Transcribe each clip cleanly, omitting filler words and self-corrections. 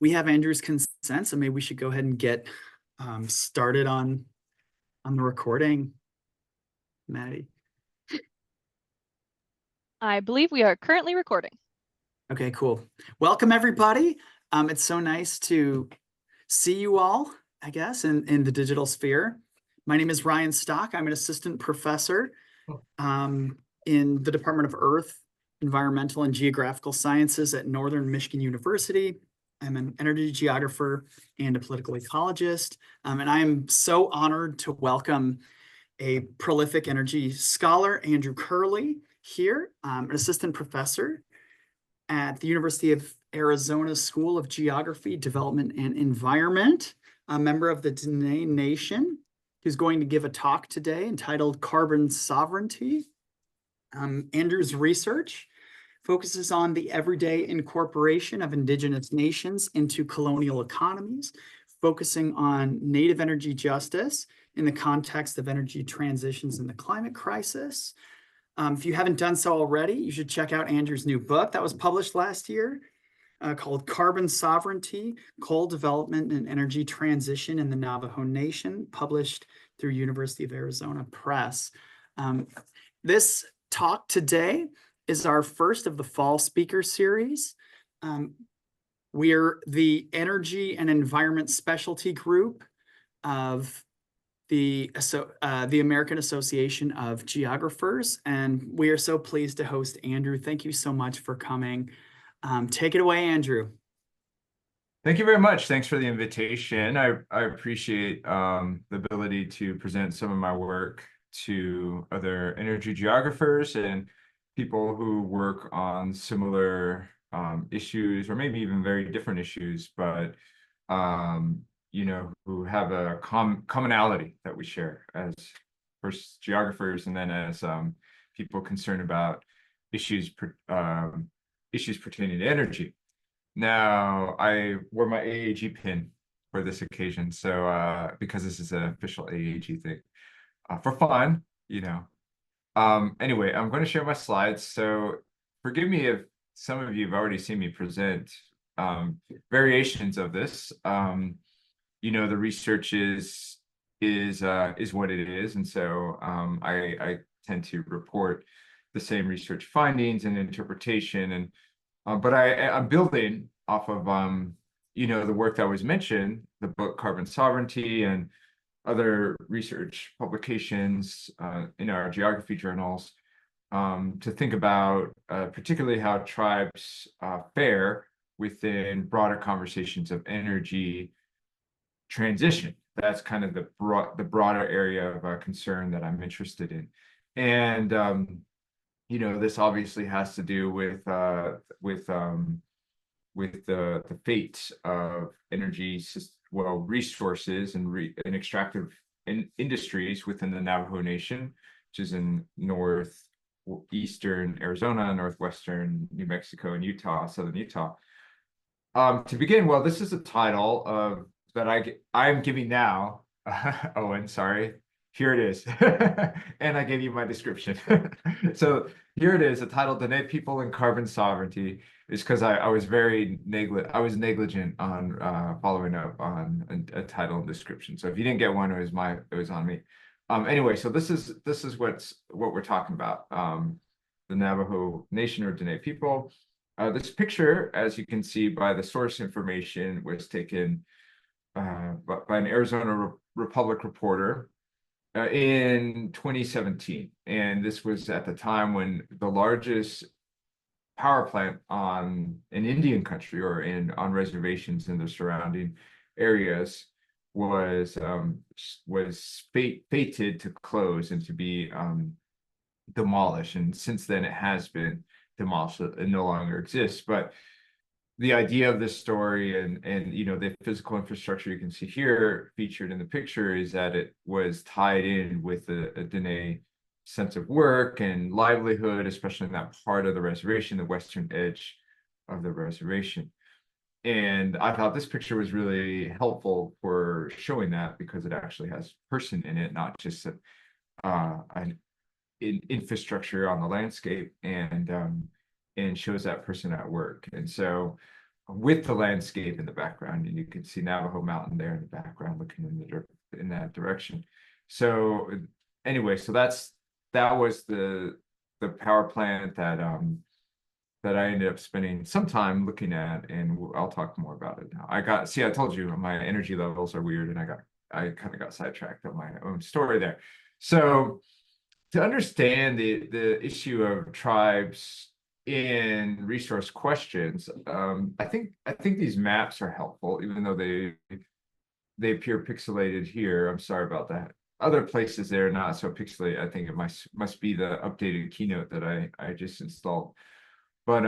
We have Andrew's consent, so maybe we should go ahead and get started on the recording. Maddie. I believe we are currently recording. Okay, cool. Welcome, everybody. It's so nice to see you all, I guess, in the digital sphere. My name is Ryan Stock. I'm an assistant professor in the Department of Earth, Environmental, and Geographical Sciences at Northern Michigan University. I'm an energy geographer and a political ecologist. And I am so honored to welcome a prolific energy scholar, Andrew Curley, here, an assistant professor at the University of Arizona School of Geography, Development, and Environment, a member of the Dene Nation, who's going to give a talk today entitled Carbon Sovereignty. Andrew's research focuses on the everyday incorporation of indigenous nations into colonial economies, focusing on native energy justice in the context of energy transitions in the climate crisis. If you haven't done so already, you should check out Andrew's new book that was published last year called Carbon Sovereignty, Coal Development and Energy Transition in the Navajo Nation, published through University of Arizona Press. This talk today is our first of the fall speaker series. We're the Energy and Environment Specialty Group of the American Association of Geographers, and we are so pleased to host Andrew. Thank you so much for coming. Take it away, Andrew. Thank you very much. Thanks for the invitation. I appreciate the ability to present some of my work to other energy geographers and people who work on similar issues, or maybe even very different issues, but who have a commonality that we share as first geographers, and then as people concerned about issues pertaining to energy. Now, I wore my AAG pin for this occasion, so because this is an official AAG thing, for fun, Anyway, I'm going to share my slides, so forgive me if some of you have already seen me present variations of this. The research is what it is, and so I tend to report the same research findings and interpretation, and but I'm building off of the work that was mentioned, the book Carbon Sovereignty and other research publications in our geography journals, to think about particularly how tribes fare within broader conversations of energy transition. That's kind of the broader area of concern that I'm interested in. And this obviously has to do with the fate of energy resources and extractive industries within the Navajo Nation, which is in northeastern Arizona, northwestern New Mexico, and Utah, southern Utah. To begin, well, this is a title that I'm giving now. Owen, sorry. Here it is. And I gave you my description. So here it is, a title, Dene People and Carbon Sovereignty, is because I was negligent on following up on a title and description. So if you didn't get one, it was on me. Anyway, so this is what we're talking about. The Navajo Nation, or Dene People. This picture, as you can see by the source information, was taken by an Arizona Republic reporter in 2017. And this was at the time when the largest power plant in Indian country, or on reservations in the surrounding areas, was fated to close and to be demolished. And since then it has been demolished. It no longer exists. But the idea of this story and the physical infrastructure you can see here featured in the picture is that it was tied in with a Dene sense of work and livelihood, especially in that part of the reservation, the western edge of the reservation. And I thought this picture was really helpful for showing that, because it actually has person in it, not just an infrastructure on the landscape, and shows that person at work. And so with the landscape in the background, and you can see Navajo Mountain there in the background, looking in that direction. So anyway, so that was the power plant that I ended up spending some time looking at, and I'll talk more about it now. I told you my energy levels are weird, and I kind of got sidetracked on my own story there. So to understand the issue of tribes in resource questions, I think these maps are helpful, even though they appear pixelated here. I'm sorry about that. Other places they're not so pixelated. I think it must be the updated Keynote that I just installed. But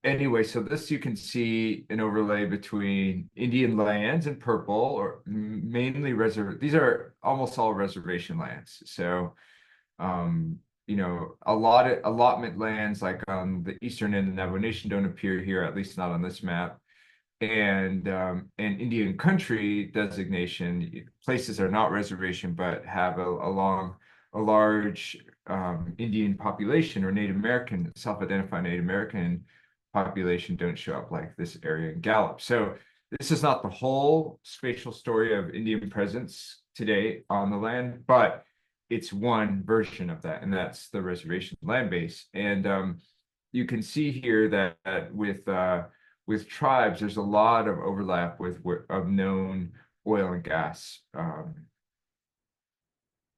anyway, so this you can see an overlay between Indian lands in purple, or mainly these are almost all reservation lands. So you know, a lot of allotment lands like on the eastern end of the Navajo Nation don't appear here, at least not on this map. And Indian country designation, places are not reservation but have a large Indian population or Native American, self-identified Native American population don't show up, like this area in Gallup. So this is not the whole spatial story of Indian presence today on the land, but it's one version of that, and that's the reservation land base. And you can see here that with tribes, there's a lot of overlap of known oil and gas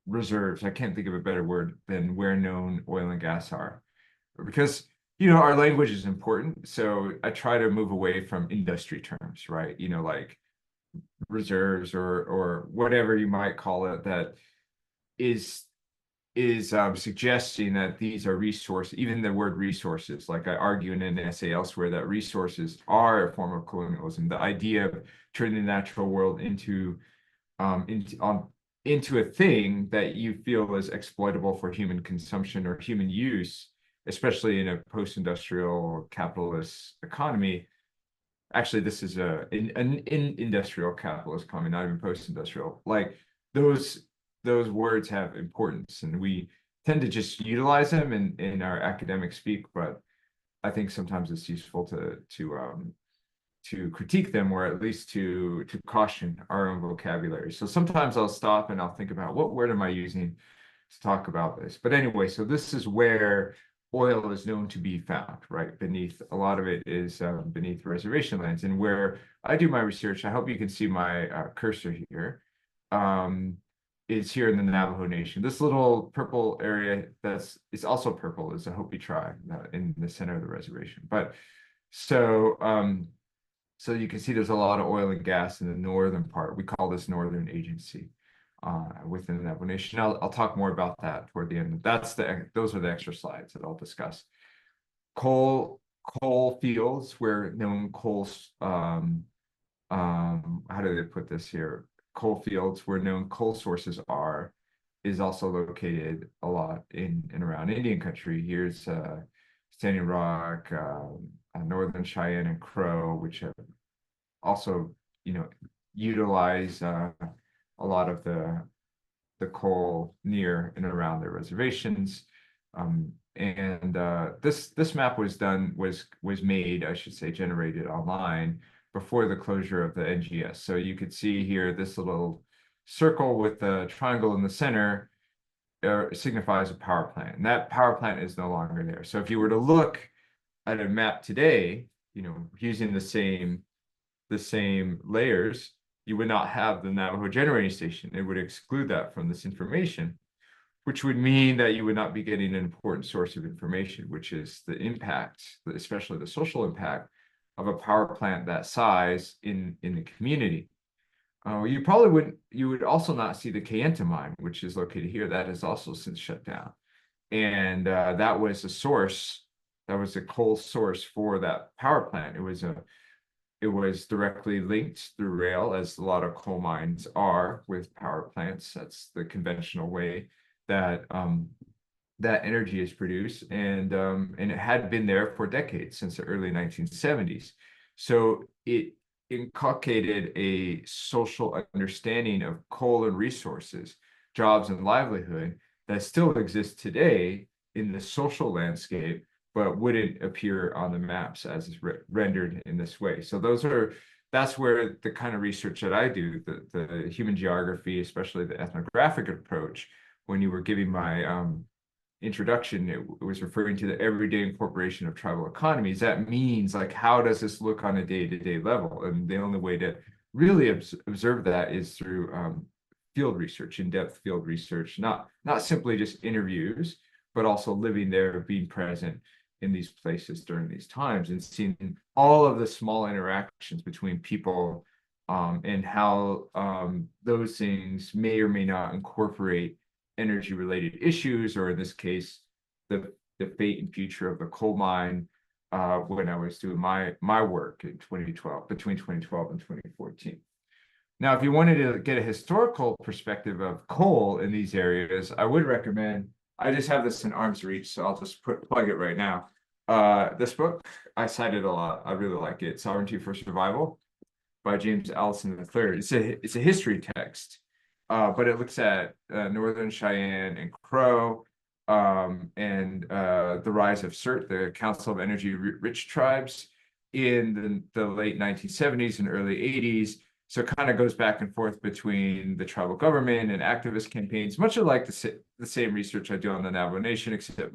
reserves. I can't think of a better word than where known oil and gas are, because you know our language is important. So I try to move away from industry terms, right? You know, like reserves or whatever you might call it, that is suggesting that these are resources. Even the word resources, like I argue in an essay elsewhere, that resources are a form of colonialism. The idea of turning the natural world into a thing that you feel is exploitable for human consumption or human use, especially in a post-industrial capitalist economy. Actually, this is an industrial capitalist economy, not even post-industrial. Like those words have importance, and we tend to just utilize them in our academic speak, but I think sometimes it's useful to critique them, or at least to caution our own vocabulary. So sometimes I'll stop and I'll think about what word am I using to talk about this. But anyway, so this is where oil is known to be found, right? Beneath, a lot of it is beneath reservation lands. And where I do my research, I hope you can see my cursor here, is here in the Navajo Nation. This little purple area it's also purple is the Hopi tribe in the center of the reservation. But so you can see there's a lot of oil and gas in the northern part. We call this Northern Agency within the Navajo Nation. I'll talk more about that toward the end. Those are the extra slides that I'll discuss. Coal fields where known coals, how do they put this here? Coal fields where known coal sources is also located a lot in and around Indian country. Here's Standing Rock, Northern Cheyenne and Crow, which have also, you know, utilize a lot of the coal near and around their reservations. This map was made, I should say, generated online before the closure of the NGS. So you could see here this little circle with the triangle in the center signifies a power plant, and that power plant is no longer there. So if you were to look at a map today, you know, using the same layers, you would not have the Navajo generating station. It would exclude that from this information, which would mean that you would not be getting an important source of information, which is the impact, especially the social impact of a power plant that size in the community. You would also not see the Kayenta mine, which is located here. That has also since shut down. And that was a source, that was a coal source for that power plant. It was directly linked through rail, as a lot of coal mines are with power plants. That's the conventional way that that energy is produced, and it had been there for decades, since the early 1970s. So it inculcated a social understanding of coal and resources, jobs and livelihood that still exists today in the social landscape but wouldn't appear on the maps as is rendered in this way. So that's where the kind of research that I do, the human geography, especially the ethnographic approach, when you were giving my introduction, it was referring to the everyday incorporation of tribal economies. That means, like, how does this look on a day-to-day level? And the only way to really observe that is through field research, in-depth field research, not simply just interviews, but also living there, being present in these places during these times, and seeing all of the small interactions between people, and how those things may or may not incorporate energy related issues, or in this case, the fate and future of the coal mine, when I was doing my work in 2012, between 2012 and 2014. Now, if you wanted to get a historical perspective of coal in these areas, I would recommend, I just have this in arm's reach, so I'll just plug it right now. This book, I cited a lot. I really like it. Sovereignty for Survival by James Allison III. It's a history text, but it looks at Northern Cheyenne and Crow, and the rise of CERT, the Council of Energy Rich Tribes, in the late 1970s and early 80s. So it kind of goes back and forth between the tribal government and activist campaigns, much like the same research I do on the Navajo Nation, except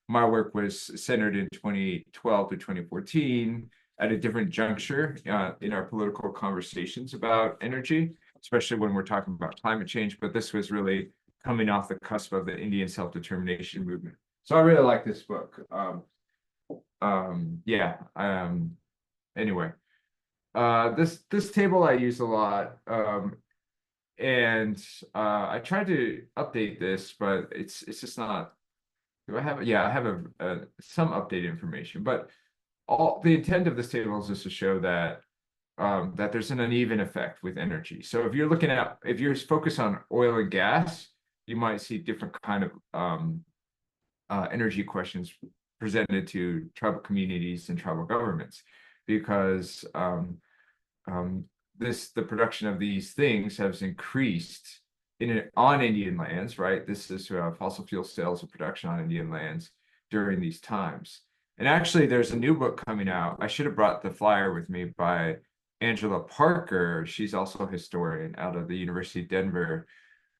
my work was centered in 2012 to 2014 at a different juncture in our political conversations about energy, especially when we're talking about climate change. But this was really coming off the cusp of the Indian self-determination movement. So I really like this book. Anyway. This table I use a lot, and I tried to update this, but it's just not. Do I have? Yeah, I have some updated information, but the intent of this table is just to show that that there's an uneven effect with energy. So if you're focused on oil and gas, you might see different kind of energy questions presented to tribal communities and tribal governments, because the production of these things has increased on Indian lands, right? This is fossil fuel sales and production on Indian lands during these times. And actually, there's a new book coming out. I should have brought the flyer with me, by Angela Parker. She's also a historian out of the University of Denver.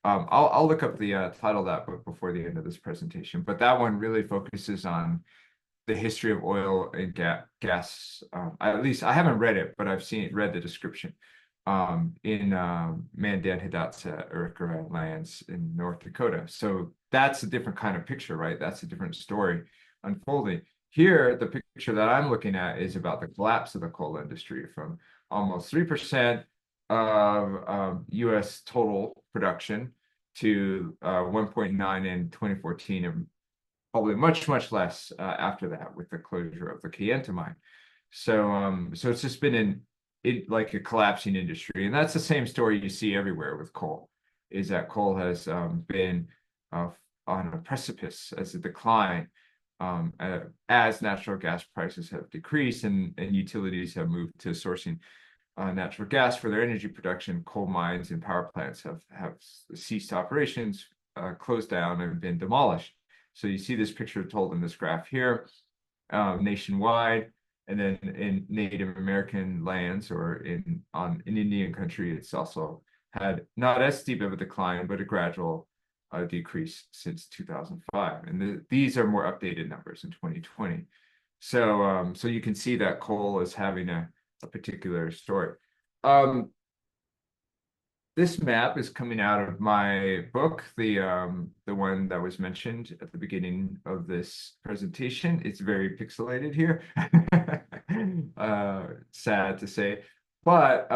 I'll look up the title of that book before the end of this presentation, but that one really focuses on the history of oil and gas. At least I haven't read it, but I've read the description in Mandan Hidatsa Arikara lands in North Dakota. So that's a different kind of picture, right? That's a different story unfolding. Here, the picture that I'm looking at is about the collapse of the coal industry from almost 3% of U.S. total production to 1.9 in 2014, and probably much less after that with the closure of the Kayenta mine. So it's just been like a collapsing industry, and that's the same story you see everywhere with coal. Is that coal has been on a precipice as a decline, as natural gas prices have decreased and utilities have moved to sourcing natural gas for their energy production. Coal mines and power plants have ceased operations, closed down, and been demolished. So you see this picture told in this graph here, nationwide, and then in Native American lands, or in Indian country, it's also had not as steep of a decline, but a gradual decrease since 2005. And these are more updated numbers in 2020. So you can see that coal is having a particular story. This map is coming out of my book, the one that was mentioned at the beginning of this presentation. It's very pixelated here, sad to say, but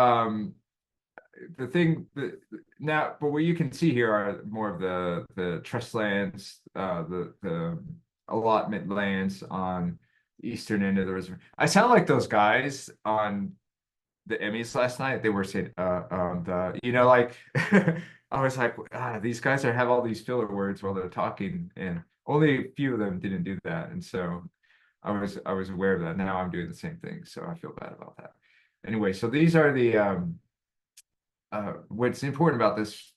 but what you can see here are more of the trust lands, the allotment lands on the eastern end of the reservoir. I sound like those guys on the Emmys last night. They were saying like I was like, these guys have all these filler words while they're talking, and only a few of them didn't do that. And so I was aware of that. Now I'm doing the same thing, so I feel bad about that. Anyway, so these are the what's important about this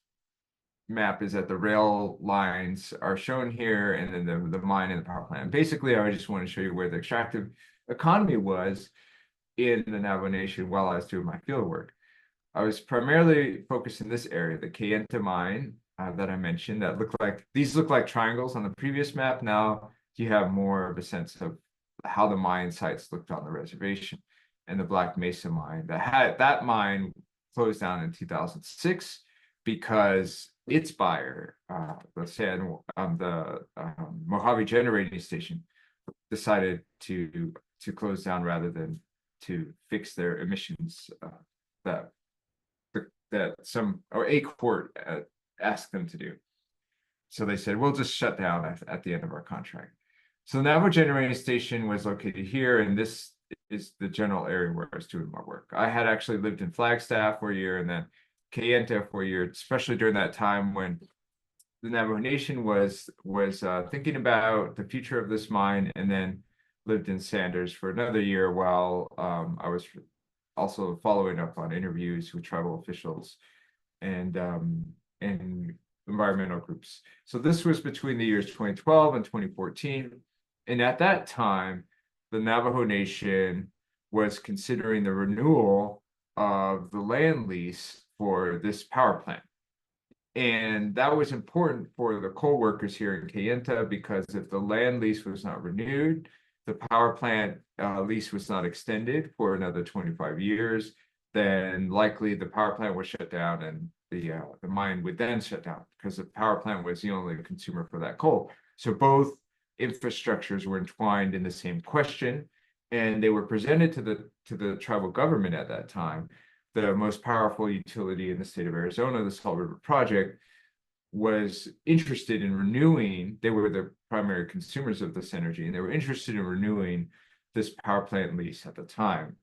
map is that the rail lines are shown here, and then the mine and the power plant. And basically, I just want to show you where the extractive economy was in the Navajo Nation while I was doing my field work. I was primarily focused in this area, the Kayenta mine that I mentioned, that these look like triangles on the previous map. Now you have more of a sense of how the mine sites looked on the reservation. And the Black Mesa mine, that mine closed down in 2006 because its buyer, the Mojave Generating Station, decided to close down rather than to fix their emissions that a court asked them to do. So they said, we'll just shut down at the end of our contract. So the Navajo Generating Station was located here, and this is the general area where I was doing my work. I had actually lived in Flagstaff for a year and then Kayenta for a year, especially during that time when the Navajo Nation was thinking about the future of this mine, and then lived in Sanders for another year while I was also following up on interviews with tribal officials and environmental groups. So this was between the years 2012 and 2014. And at that time, the Navajo Nation was considering the renewal of the land lease for this power plant. And that was important for the coal workers here in Kayenta, because if the land lease was not renewed, the power plant lease was not extended for another 25 years, then likely the power plant would shut down and the mine would then shut down, because the power plant was the only consumer for that coal. So both infrastructures were entwined in the same question, and they were presented to the tribal government at that time. The most powerful utility in the state of Arizona, the Salt River Project, was interested in renewing. They were the primary consumers of this energy, and they were interested in renewing this power plant lease at the time.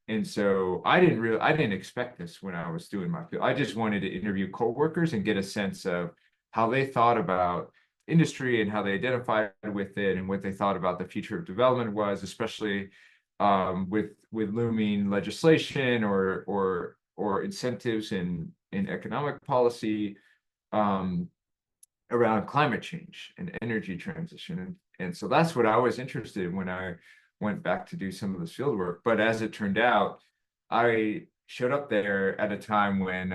And so I didn't expect this when I was doing my field. I just wanted to interview co-workers and get a sense of how they thought about industry and how they identified with it and what they thought about the future of development was, especially with looming legislation or incentives in economic policy around climate change and energy transition. And so that's what I was interested in when I went back to do some of this field work. But as it turned out, I showed up there at a time when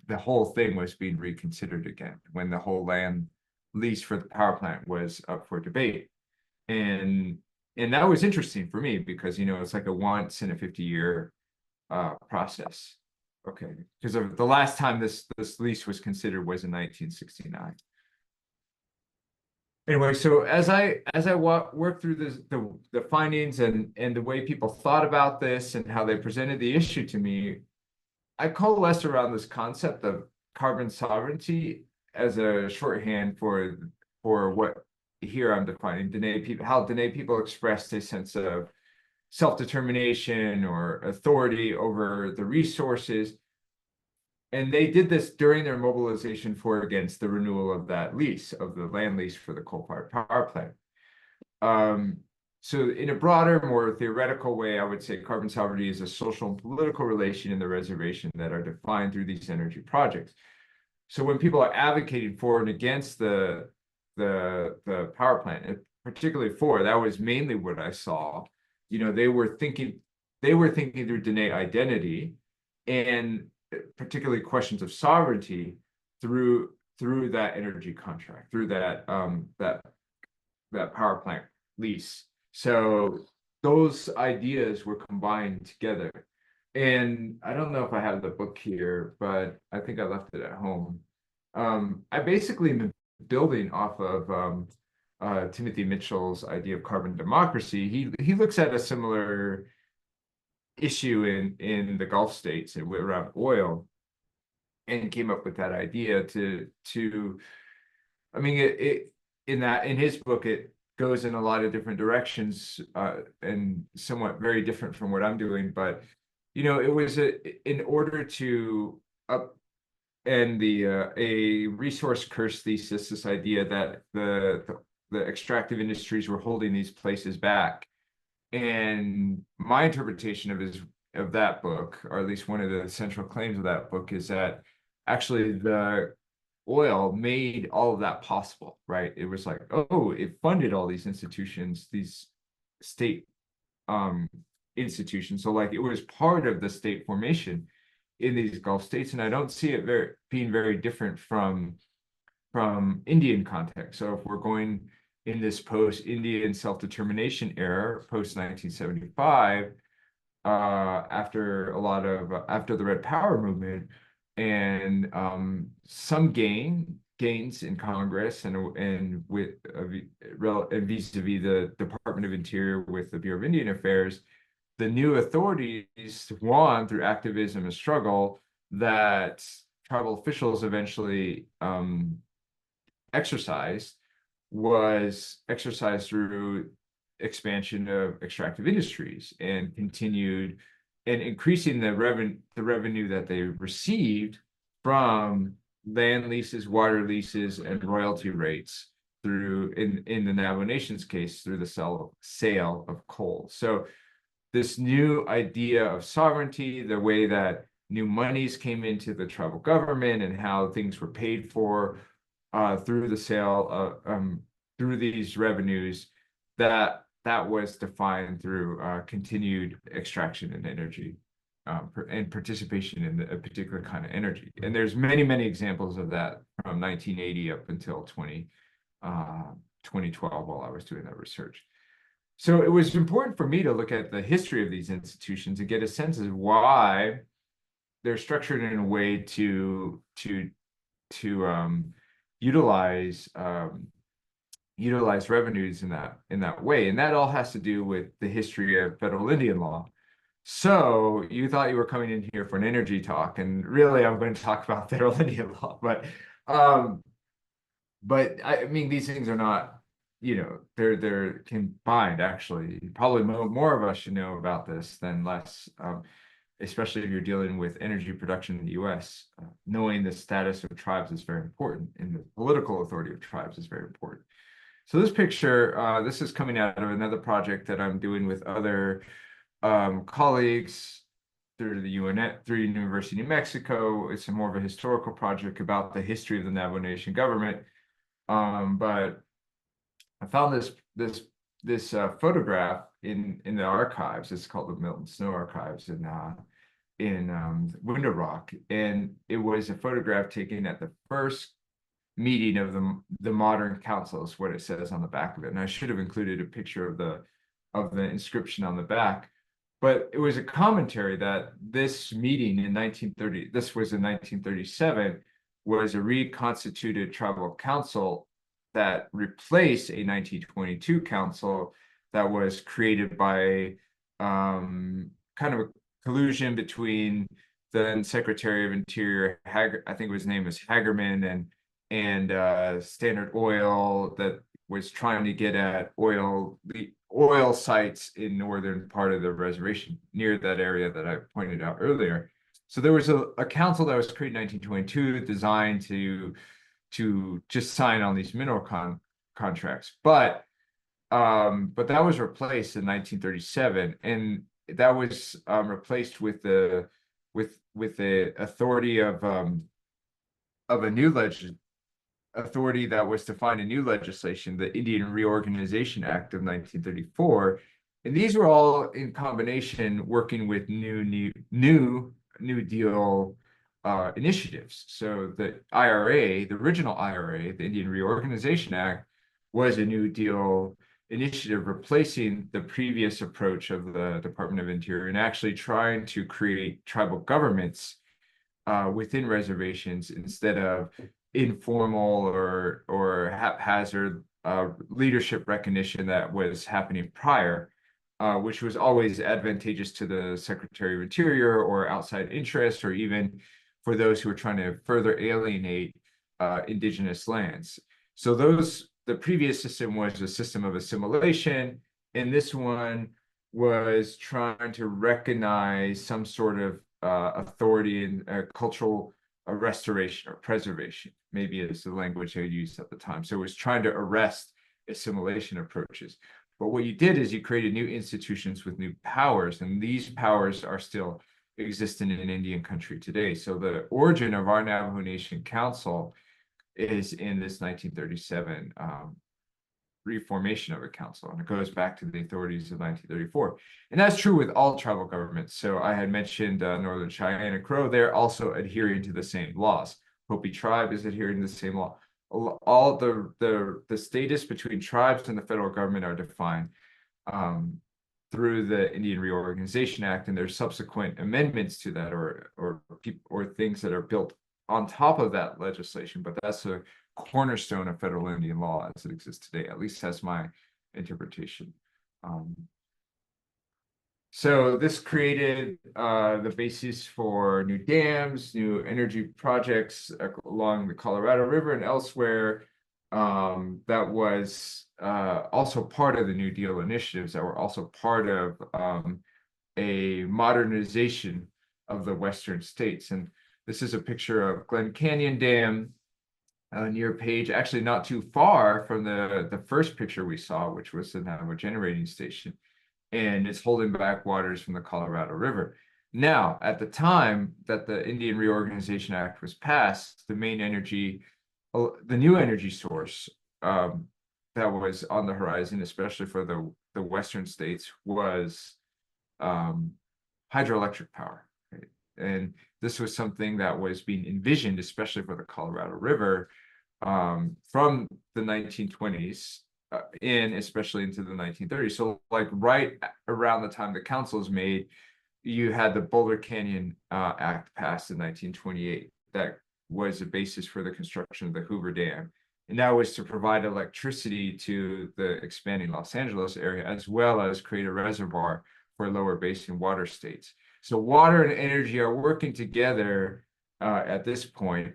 the whole thing was being reconsidered again, when the whole land lease for the power plant was up for debate. And that was interesting for me because, it's like a once in a 50-year process. Okay, because of the last time this lease was considered was in 1969. Anyway, so as I work through the findings and the way people thought about this and how they presented the issue to me, I coalesced around this concept of carbon sovereignty as a shorthand for what here I'm defining how Dene people expressed a sense of self-determination or authority over the resources. And they did this during their mobilization for against the renewal of that lease, of the land lease for the coal-fired power plant. So in a broader, more theoretical way, I would say carbon sovereignty is a social and political relation in the reservation that are defined through these energy projects. So when people are advocating for and against the power plant, and particularly for, that was mainly what I saw. They were thinking through Dene identity and particularly questions of sovereignty through that energy contract, through that power plant lease. So those ideas were combined together. And I don't know if I have the book here, but I think I left it at home. I basically been building off of Timothy Mitchell's idea of carbon democracy. He looks at a similar issue in the Gulf states and around oil, and came up with that idea in his book it goes in a lot of different directions and somewhat very different from what I'm doing, but it was in order to upend a resource curse thesis, this idea that the extractive industries were holding these places back. And my interpretation of that book, or at least one of the central claims of that book, is that actually the oil made all of that possible, right? It was like, oh, it funded all these institutions, these state institutions. So like it was part of the state formation in these Gulf states, and I don't see it being very different from Indian context. So if we're going in this post-Indian self-determination era, post 1975, after the Red Power movement, and some gains in Congress and with and vis-a-vis the Department of Interior with the Bureau of Indian Affairs, the new authorities won through activism and struggle that tribal officials eventually exercised through expansion of extractive industries and continued and increasing the revenue that they received from land leases, water leases, and royalty rates through in the Navajo Nation's case through the sale of coal. So this new idea of sovereignty, the way that new monies came into the tribal government and how things were paid for through the sale of through these revenues, that was defined through continued extraction and energy and participation in a particular kind of energy. And there's many examples of that from 1980 up until 2012 while I was doing that research. So it was important for me to look at the history of these institutions and get a sense of why they're structured in a way to utilize revenues in that way, and that all has to do with the history of federal Indian law. So you thought you were coming in here for an energy talk, and really I'm going to talk about federal Indian law, but I mean these things are not, they're combined actually. Probably more of us should know about this than less. Especially if you're dealing with energy production in the US, knowing the status of tribes is very important, and the political authority of tribes is very important. So this picture, this is coming out of another project that I'm doing with other colleagues through University of New Mexico. It's more of a historical project about the history of the Navajo Nation government. But I found this photograph in the archives. It's called the Milton Snow Archives in Window Rock, and it was a photograph taken at the first meeting of the Modern Council, is what it says on the back of it. And I should have included a picture of the inscription on the back, but it was a commentary that this meeting in 1930, this was in 1937, was a reconstituted tribal council that replaced a 1922 council that was created by kind of a collusion between the then Secretary of Interior, I think his name was Hagerman, and Standard Oil, that was trying to get at the oil sites in northern part of the reservation near that area that I pointed out earlier. So there was a council that was created in 1922 designed to just sign on these mineral contracts, but that was replaced in 1937, and that was replaced with the authority of a new authority that was to find a new legislation, the Indian Reorganization Act of 1934, and these were all in combination working with New Deal initiatives. So the IRA, the original IRA, the Indian Reorganization Act, was a New Deal initiative replacing the previous approach of the Department of Interior and actually trying to create tribal governments within reservations instead of informal or haphazard leadership recognition that was happening prior, which was always advantageous to the Secretary of Interior or outside interests, or even for those who are trying to further alienate indigenous lands. So the previous system was a system of assimilation, and this one was trying to recognize some sort of authority in cultural restoration or preservation, maybe is the language they used at the time. So it was trying to arrest assimilation approaches. But what you did is you created new institutions with new powers, and these powers are still existent in Indian country today. So the origin of our Navajo Nation Council is in this 1937 reformation of a council, and it goes back to the authorities of 1934. And that's true with all tribal governments. So I had mentioned Northern Cheyenne and Crow, they're also adhering to the same laws. Hopi tribe is adhering to the same law. All the status between tribes and the federal government are defined through the Indian Reorganization Act, and there's subsequent amendments to that, or things that are built on top of that legislation. But that's a cornerstone of federal Indian law as it exists today. At least that's my interpretation. So this created the basis for new dams, new energy projects along the Colorado River and elsewhere. That was also part of the New Deal initiatives that were also part of a modernization of the Western states. And this is a picture of Glen Canyon Dam near Page, actually not too far from the first picture we saw, which was the Navajo generating station. And it's holding back waters from the Colorado River. Now, at the time that the Indian Reorganization Act was passed, the main energy, the new energy source that was on the horizon, especially for the Western states, was hydroelectric power. Right? And this was something that was being envisioned, especially for the Colorado River, from the 1920s. Especially into the 1930s. So like right around the time the council was made, you had the Boulder Canyon Act passed in 1928. That was the basis for the construction of the Hoover Dam. And that was to provide electricity to the expanding Los Angeles area, as well as create a reservoir for lower basin water states. So water and energy are working together at this point.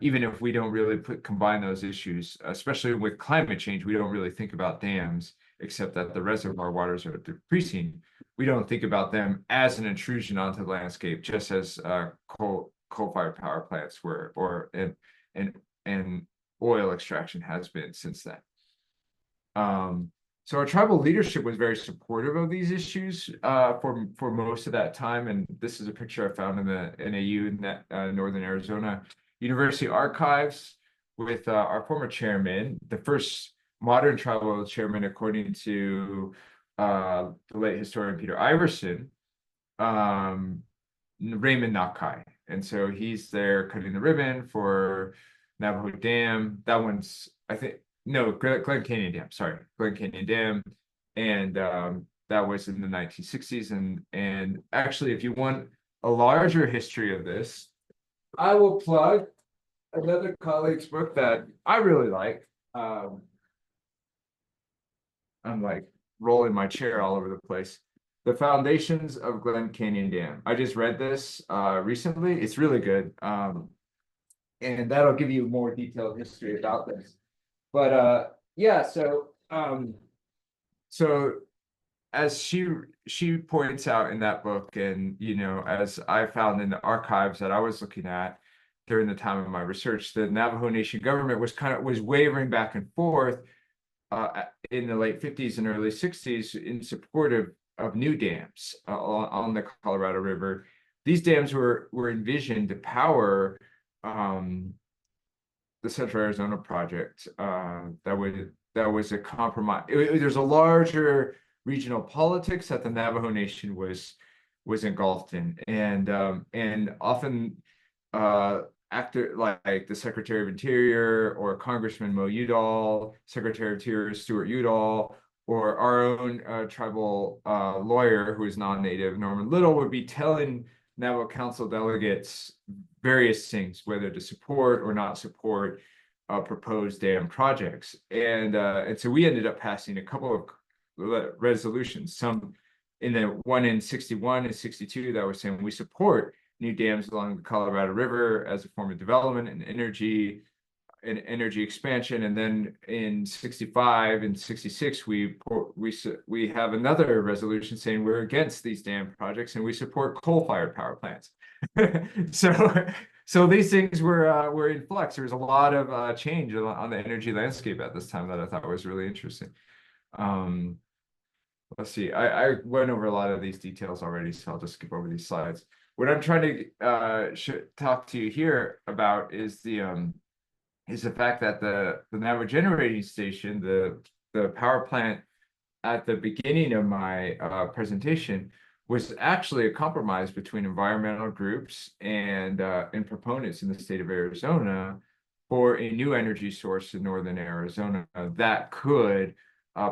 Even if we don't really combine those issues, especially with climate change, we don't really think about dams, except that the reservoir waters are decreasing. We don't think about them as an intrusion onto the landscape, just as coal-fired power plants were, and oil extraction has been since then. So our tribal leadership was very supportive of these issues for most of that time. And this is a picture I found in the NAU in Northern Arizona University Archives with our former chairman, the first modern tribal chairman, according to the late historian Peter Iverson, Raymond Nakai. And so he's there cutting the ribbon for Navajo Dam. That one's, I think, no, Glen Canyon Dam, sorry, Glen Canyon Dam. And that was in the 1960s. And actually, if you want a larger history of this, I will plug another colleague's book that I really like. I'm like rolling my chair all over the place. The Foundations of Glen Canyon Dam. I just read this recently. It's really good. And that'll give you more detailed history about this. But yeah, so as she points out in that book, and as I found in the archives that I was looking at during the time of my research, the Navajo Nation government was wavering back and forth in the late 50s and early 60s in support of new dams on the Colorado River. These dams were envisioned to power the Central Arizona project. That was a compromise. There's a larger regional politics that the Navajo Nation was engulfed in, and often actor like the Secretary of Interior or Congressman Mo Udall, Secretary of Interior Stuart Udall, or our own tribal lawyer who is non-native, Norman Little, would be telling Navajo Council delegates various things, whether to support or not support proposed dam projects. And so we ended up passing a couple of resolutions, some in the one in 61 and 62 that were saying we support new dams along the Colorado River as a form of development and energy expansion. And then in 65 and 66, we have another resolution saying we're against these dam projects and we support coal-fired power plants. So these things were in flux. There was a lot of change on the energy landscape at this time that I thought was really interesting. Let's see, I went over a lot of these details already, so I'll just skip over these slides. What I'm trying to talk to you here about is the is the fact that the Navajo generating station, the power plant at the beginning of my presentation was actually a compromise between environmental groups and proponents in the state of Arizona for a new energy source in northern Arizona that could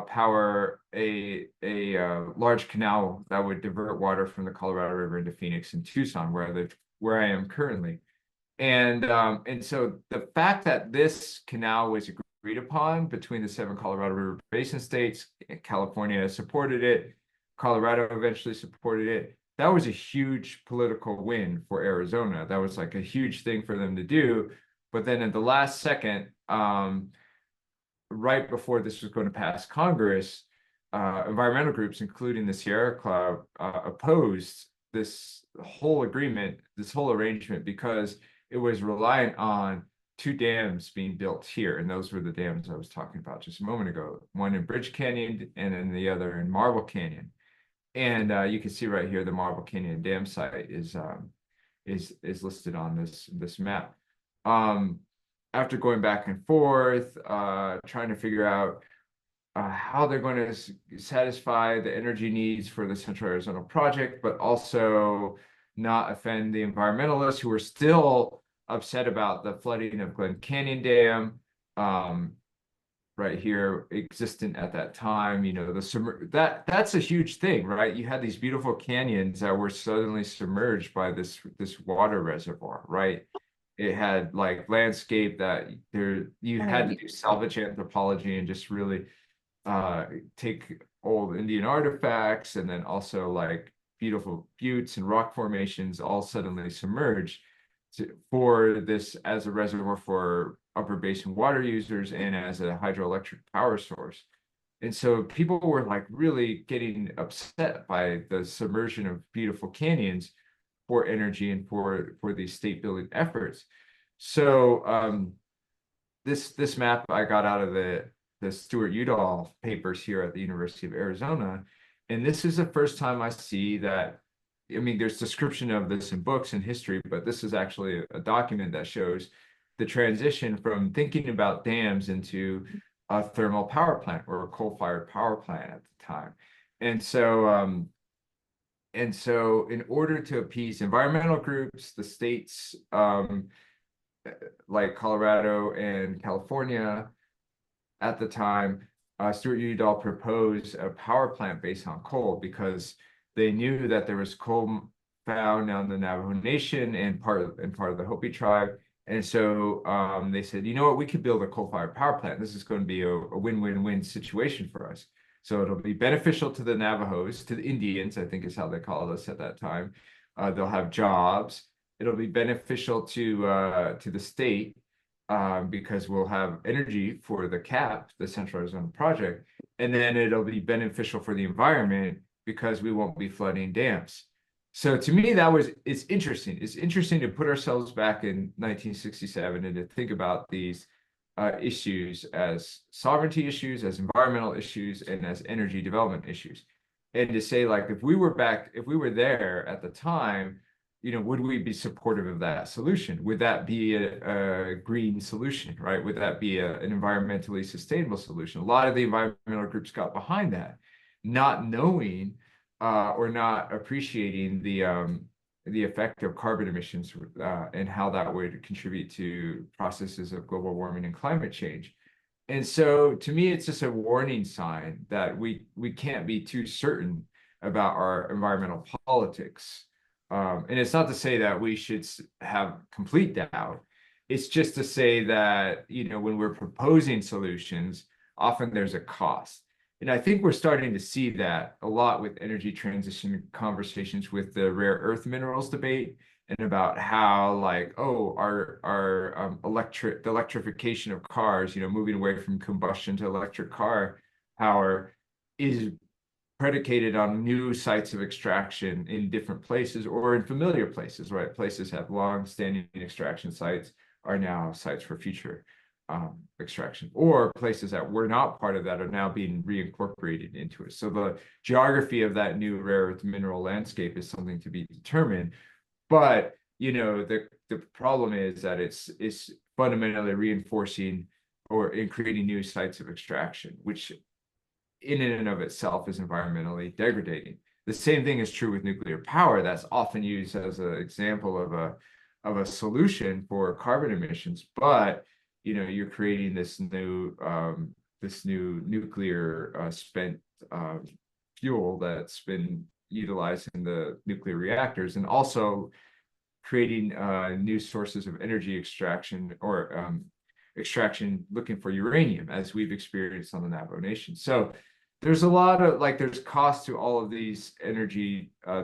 power a large canal that would divert water from the Colorado River into Phoenix and Tucson, where I am currently. And so the fact that this canal was agreed upon between the 7 Colorado River Basin states, California supported it, Colorado eventually supported it. That was a huge political win for Arizona. That was like a huge thing for them to do. But then at the last second, right before this was going to pass Congress, environmental groups, including the Sierra Club, opposed this whole agreement, this whole arrangement, because it was reliant on 2 dams being built here. And those were the dams I was talking about just a moment ago, one in Bridge Canyon and then the other in Marble Canyon. And you can see right here, the Marble Canyon dam site is listed on this map. After going back and forth, trying to figure out how they're going to satisfy the energy needs for the Central Arizona project, but also not offend the environmentalists who are still upset about the flooding of Glen Canyon Dam, right here, existent at that time. You know, that's a huge thing, right? You had these beautiful canyons that were suddenly submerged by this water reservoir, right? It had like landscape that you had to do salvage anthropology and just really take old Indian artifacts and then also like beautiful buttes and rock formations all suddenly submerged for this as a reservoir for upper basin water users and as a hydroelectric power source. And so people were like really getting upset by the submersion of beautiful canyons for energy and for these state building efforts. So this map I got out of the Stuart Udall papers here at the University of Arizona. And this is the first time I see that. I mean, there's description of this in books and history, but this is actually a document that shows the transition from thinking about dams into a thermal power plant or a coal-fired power plant at the time. And so in order to appease environmental groups, the states like Colorado and California at the time, Stuart Udall proposed a power plant based on coal because they knew that there was coal found on the Navajo Nation and part of the Hopi tribe. And so they said, you know what, we could build a coal-fired power plant. This is going to be a win-win-win situation for us. So it'll be beneficial to the Navajos, to the Indians, I think is how they called us at that time. They'll have jobs. It'll be beneficial to the state because we'll have energy for the CAP, the Central Arizona Project, and then it'll be beneficial for the environment because we won't be flooding dams. So to me, it's interesting. It's interesting to put ourselves back in 1967 and to think about these issues as sovereignty issues, as environmental issues, and as energy development issues. And to say, like, if we were there at the time, you know, would we be supportive of that solution? Would that be a green solution, right? Would that be an environmentally sustainable solution? A lot of the environmental groups got behind that, not knowing or not appreciating the effect of carbon emissions and how that would contribute to processes of global warming and climate change. And so to me, it's just a warning sign that we can't be too certain about our environmental politics. And it's not to say that we should have complete doubt. It's just to say that, you know, when we're proposing solutions, often there's a cost. And I think we're starting to see that a lot with energy transition conversations with the rare earth minerals debate and about how, like, oh, our the electrification of cars, you know, moving away from combustion to electric car power is predicated on new sites of extraction in different places or in familiar places, right? Places have long-standing extraction sites are now sites for future extraction, or places that were not part of that are now being reincorporated into it. So the geography of that new rare earth mineral landscape is something to be determined. But, you know, the problem is that it's fundamentally reinforcing or in creating new sites of extraction, which in and of itself is environmentally degrading. The same thing is true with nuclear power. That's often used as an example of a solution for carbon emissions, but you're creating this new nuclear spent fuel that's been utilized in the nuclear reactors, and also creating new sources of energy extraction or extraction looking for uranium, as we've experienced on the Navajo Nation. So there's a lot of there's cost to all of these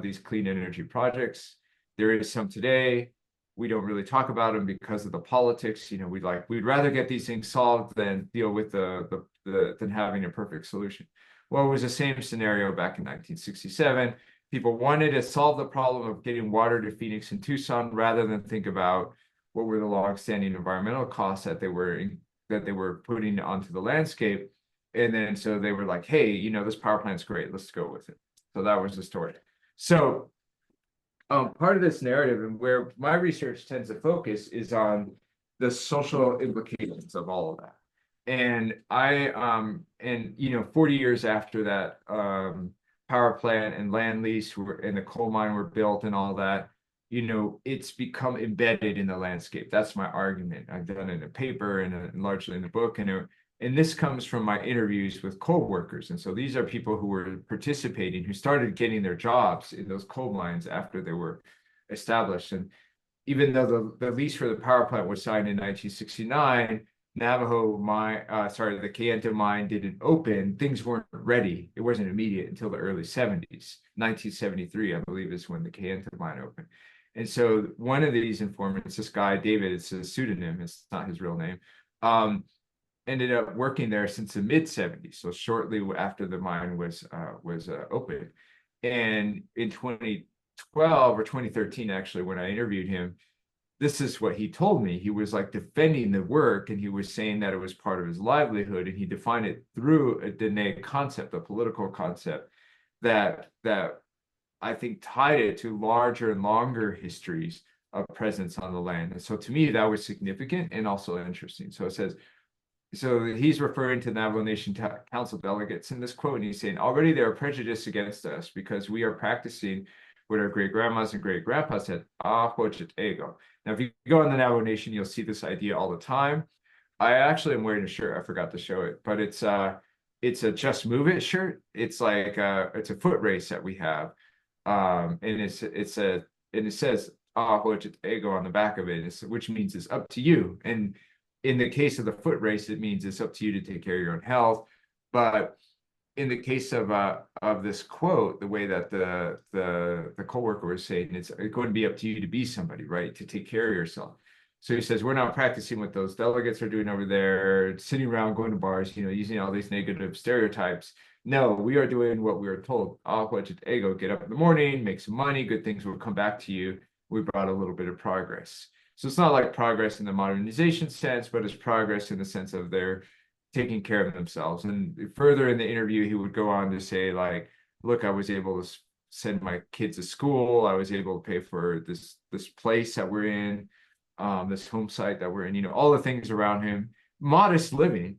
these clean energy projects. There is some today. We don't really talk about them because of the politics. We'd rather get these things solved than deal with than having a perfect solution. Well, it was the same scenario back in 1967. People wanted to solve the problem of getting water to Phoenix and Tucson rather than think about what were the longstanding environmental costs that they were putting onto the landscape. And then so they were like, hey, this power plant's great, let's go with it. So that was the story. So part of this narrative and where my research tends to focus is on the social implications of all of that. And 40 years after that power plant and land lease and the coal mine were built and all that, it's become embedded in the landscape. That's my argument. I've done it in a paper and largely in the book. And this comes from my interviews with coal workers. And so these are people who were participating, who started getting their jobs in those coal mines after they were established. And even though the lease for the power plant was signed in 1969, the Kayenta mine didn't open, things weren't ready. It wasn't immediate until the early 70s. 1973, I believe, is when the Kayenta mine opened. And so one of these informants, this guy, David, it's a pseudonym, it's not his real name, ended up working there since the mid-70s, so shortly after the mine was opened. And in 2012 or 2013, actually, when I interviewed him, this is what he told me. He was defending the work, and he was saying that it was part of his livelihood, and he defined it through a Dene concept, a political concept that I think tied it to larger and longer histories of presence on the land. And so to me, that was significant and also interesting. So it says, so he's referring to Navajo Nation Council delegates in this quote, and he's saying, already they are prejudiced against us because we are practicing what our great grandmas and great grandpas said, ego. Now, if you go on the Navajo Nation, you'll see this idea all the time. I actually am wearing a shirt. I forgot to show it, but it's a Just Move It shirt. It's it's a foot race that we have. And it says ego on the back of it, which means it's up to you. And in the case of the foot race, it means it's up to you to take care of your own health. But in the case of this quote, the way that the coworker was saying, it's going to be up to you to be somebody, right? To take care of yourself. So he says, we're not practicing what those delegates are doing over there, sitting around, going to bars, using all these negative stereotypes. No, we are doing what we were told. Ego, get up in the morning, make some money, good things will come back to you. We brought a little bit of progress. So it's not like progress in the modernization sense, but it's progress in the sense of they're taking care of themselves. And further in the interview, he would go on to say, look, I was able to send my kids to school. I was able to pay for this place that we're in, this home site that we're in, all the things around him, modest living,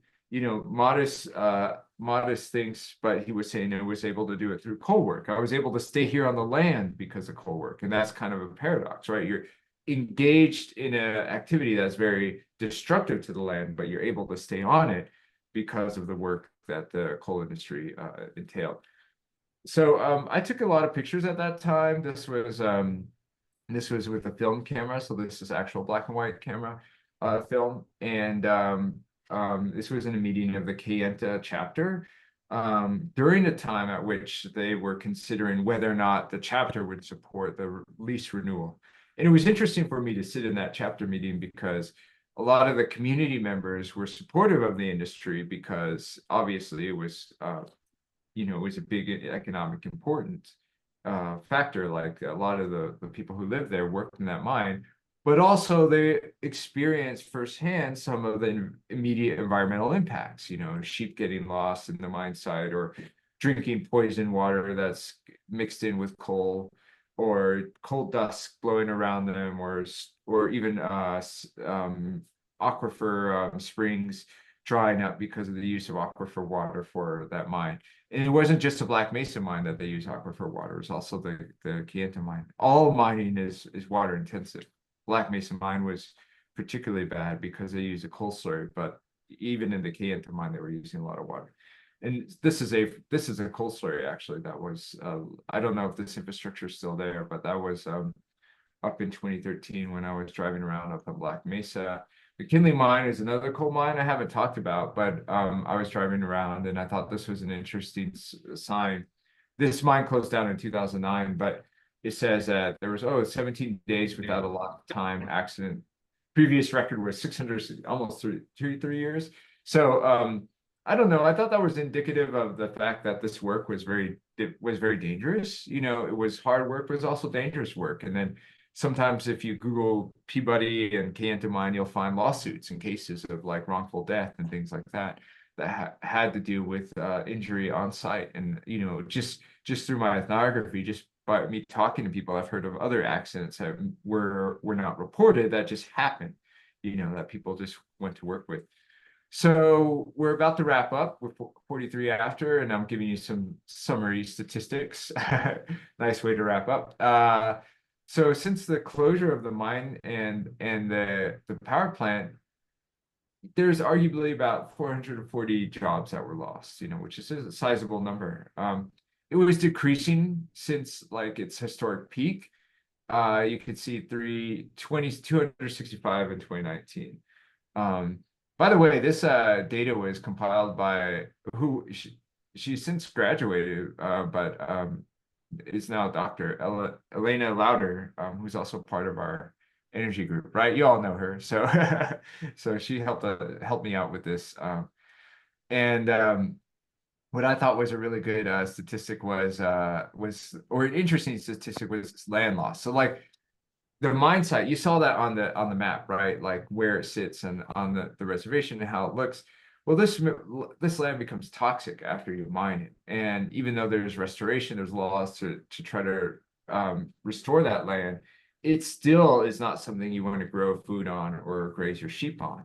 modest things. But he was saying I was able to do it through coal work. I was able to stay here on the land because of coal work. And that's kind of a paradox, right? You're engaged in an activity that's very destructive to the land, but you're able to stay on it because of the work that the coal industry entailed. So I took a lot of pictures at that time. This was with a film camera, so this is actual black and white camera film, and this was in a meeting of the Kayenta chapter during the time at which they were considering whether or not the chapter would support the lease renewal. And it was interesting for me to sit in that chapter meeting because a lot of the community members were supportive of the industry because obviously it was, it was a big economic important factor. Like a lot of the people who lived there worked in that mine, but also they experienced firsthand some of the immediate environmental impacts, sheep getting lost in the mine site or drinking poison water that's mixed in with coal, or coal dust blowing around them, or even aquifer springs drying up because of the use of aquifer water for that mine. And it wasn't just the Black Mesa mine that they use aquifer water, it was also the Kayenta mine. All mining is water intensive. Black Mesa mine was particularly bad because they use a coal slurry, but even in the Kayenta mine, they were using a lot of water. And this is a coal slurry actually. That was I don't know if this infrastructure is still there, but that was up in 2013 when I was driving around up on Black Mesa. The Kinley mine is another coal mine I haven't talked about, but I was driving around and I thought this was an interesting sign. This mine closed down in 2009, but it says that there was 17 days without a lost time accident. Previous record was 600, almost 3 years. So I don't know. I thought that was indicative of the fact that this work was very dangerous. You know, it was hard work, but it was also dangerous work. And then sometimes if you Google Peabody and Kayenta mine, you'll find lawsuits and cases of like wrongful death and things like that had to do with injury on site. And you know, just through my ethnography, just by me talking to people, I've heard of other accidents that were not reported that just happened. You know, that people just went to work with. So we're about to wrap up. We're 43 after, and I'm giving you some summary statistics. Nice way to wrap up. So since the closure of the mine and the power plant, there's arguably about 440 jobs that were lost, you know, which is a sizable number. It was decreasing since like its historic peak. You could see 265 in 2019. By the way, this data was compiled by she's since graduated, but is now Dr. Elena Lauder, who's also part of our energy group, right? You all know her, so so she helped me out with this. What I thought was a really good statistic was or an interesting statistic was land loss. So like the mine site, you saw that on the map, right? Like where it sits and on the reservation and how it looks. Well, this land becomes toxic after you mine it, and even though there's restoration, there's laws to try to restore that land, it still is not something you want to grow food on or graze your sheep on.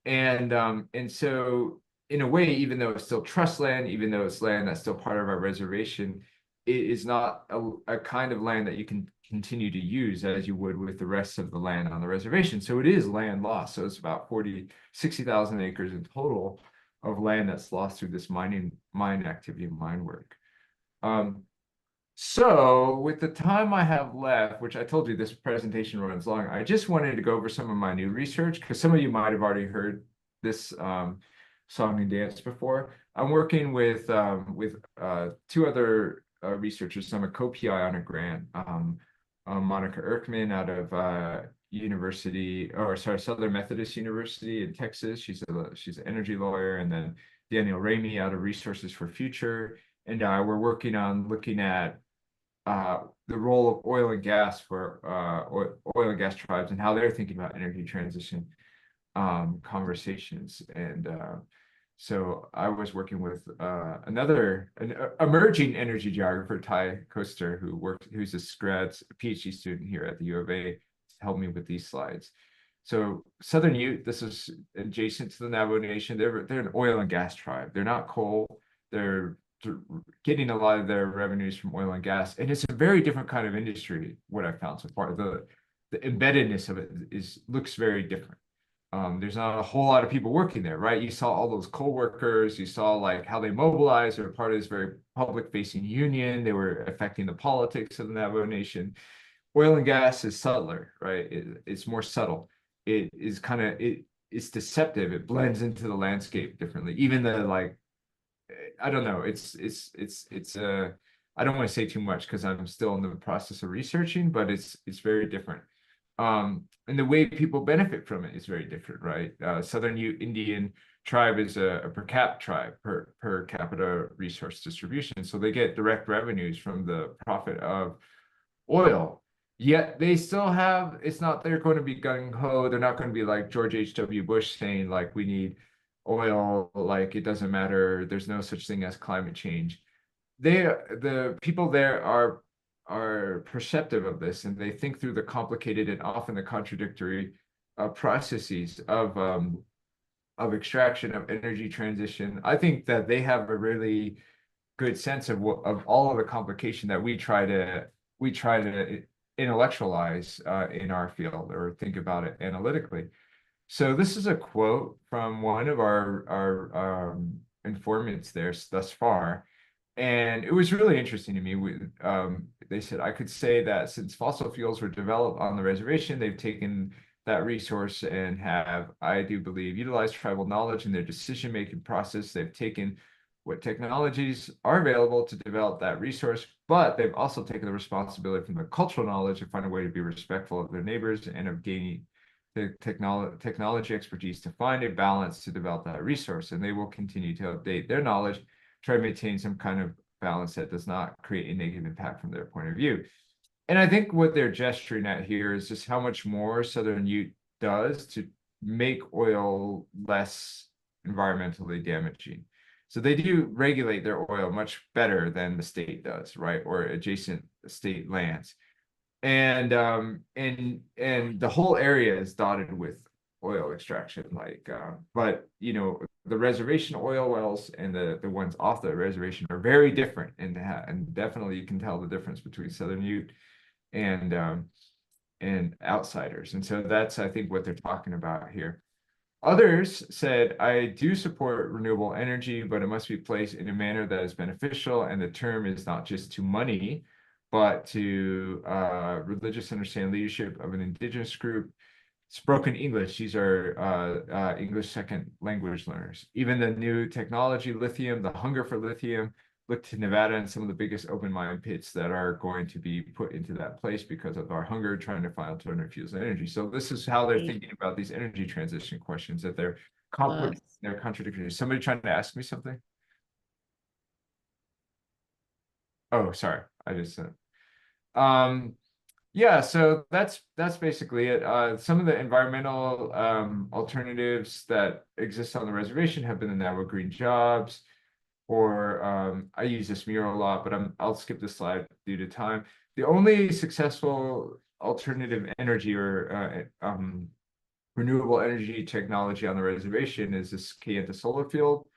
And so in a way, even though it's still trust land, even though it's land that's still part of our reservation, it is not a kind of land that you can continue to use as you would with the rest of the land on the reservation. So it is land loss. So it's about 60,000 acres in total of land that's lost through this mine activity and mine work. So with the time I have left, which I told you this presentation runs long, I just wanted to go over some of my new research because some of you might have already heard this song and dance before. I'm working with two other researchers. I'm a co-PI on a grant. Monica Erkman out of Southern Methodist University in Texas. She's an energy lawyer, and then Daniel Ramey out of Resources for Future. And we're working on looking at the role of oil and gas for oil and gas tribes and how they're thinking about energy transition conversations. And so I was working with an emerging energy geographer, Ty Koster, who's a PhD student here at the U of A, to help me with these slides. So Southern Ute, this is adjacent to the Navajo Nation. They're an oil and gas tribe. They're not coal. They're getting a lot of their revenues from oil and gas, and it's a very different kind of industry. What I found so far, the embeddedness of it looks very different. There's not a whole lot of people working there, right? You saw all those coal workers, you saw like how they mobilized. They're part of this very public facing union. They were affecting the politics of the Navajo Nation. Oil and gas is subtler, right? It's more subtle. It is it's deceptive. It blends into the landscape differently. Even the like, I don't know. I don't want to say too much because I'm still in the process of researching, but it's very different. And the way people benefit from it is very different, right? Southern Ute Indian tribe is a per cap tribe, per capita resource distribution. So they get direct revenues from the profit of oil. Yet they still have, it's not they're going to be gung-ho. They're not going to be like George H.W. Bush saying like we need oil, like it doesn't matter. There's no such thing as climate change. The people there are perceptive of this, and they think through the complicated and often the contradictory processes of extraction, of energy transition. I think that they have a really good sense of what of all of the complication that we try to intellectualize in our field or think about it analytically. So this is a quote from one of our informants there thus far, and it was really interesting to me. They said, I could say that since fossil fuels were developed on the reservation, they've taken that resource and have, I do believe, utilized tribal knowledge in their decision-making process. They've taken what technologies are available to develop that resource, but they've also taken the responsibility from the cultural knowledge to find a way to be respectful of their neighbors and of gaining the technology expertise to find a balance to develop that resource. And they will continue to update their knowledge, try to maintain some kind of balance that does not create a negative impact from their point of view. And I think what they're gesturing at here is just how much more Southern Ute does to make oil less environmentally damaging. So they do regulate their oil much better than the state does, right? Or adjacent state lands. And the whole area is dotted with oil extraction, but you know, the reservation oil wells and the ones off the reservation are very different, and definitely you can tell the difference between Southern Ute and outsiders. And so that's, I think, what they're talking about here. Others said, I do support renewable energy, but it must be placed in a manner that is beneficial, and the term is not just to money, but to religious understanding, leadership of an indigenous group. Spoken English, these are English second language learners. Even the new technology, lithium, the hunger for lithium, look to Nevada and some of the biggest open mine pits that are going to be put into that place because of our hunger trying to find alternative fuels and energy. So this is how they're thinking about these energy transition questions, that they're complex, they're contradictory. Somebody trying to ask me something? Oh, sorry, I just said. Yeah, so that's basically it. Some of the environmental alternatives that exist on the reservation have been the Navajo Green Jobs, or I use this mural a lot, but I'll skip this slide due to time. The only successful alternative energy or renewable energy technology on the reservation is this Kayenta solar field,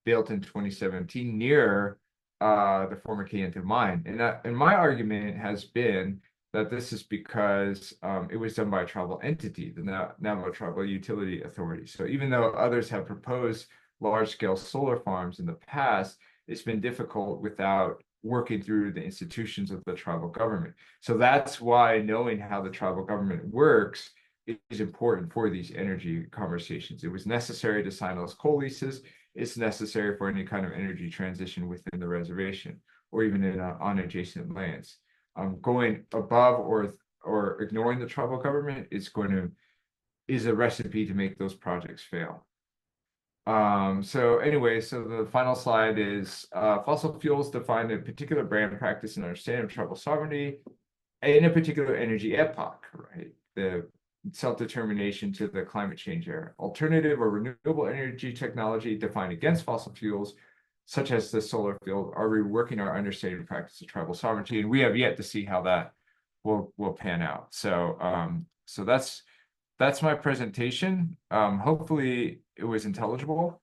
built in 2017 near the former Kayenta mine. And my argument has been that this is because it was done by a tribal entity, the Navajo Tribal Utility Authority. So even though others have proposed large-scale solar farms in the past, it's been difficult without working through the institutions of the tribal government. So that's why knowing how the tribal government works is important for these energy conversations. It was necessary to sign those coal leases. It's necessary for any kind of energy transition within the reservation or even on adjacent lands. Going above or ignoring the tribal government is a recipe to make those projects fail. So anyway, so the final slide is fossil fuels define a particular brand practice and understanding of tribal sovereignty in a particular energy epoch, right? The self-determination to the climate change era. Alternative or renewable energy technology defined against fossil fuels, such as the solar field, are reworking our understanding and practice of tribal sovereignty, and we have yet to see how that will pan out. So so that's my presentation. Hopefully it was intelligible.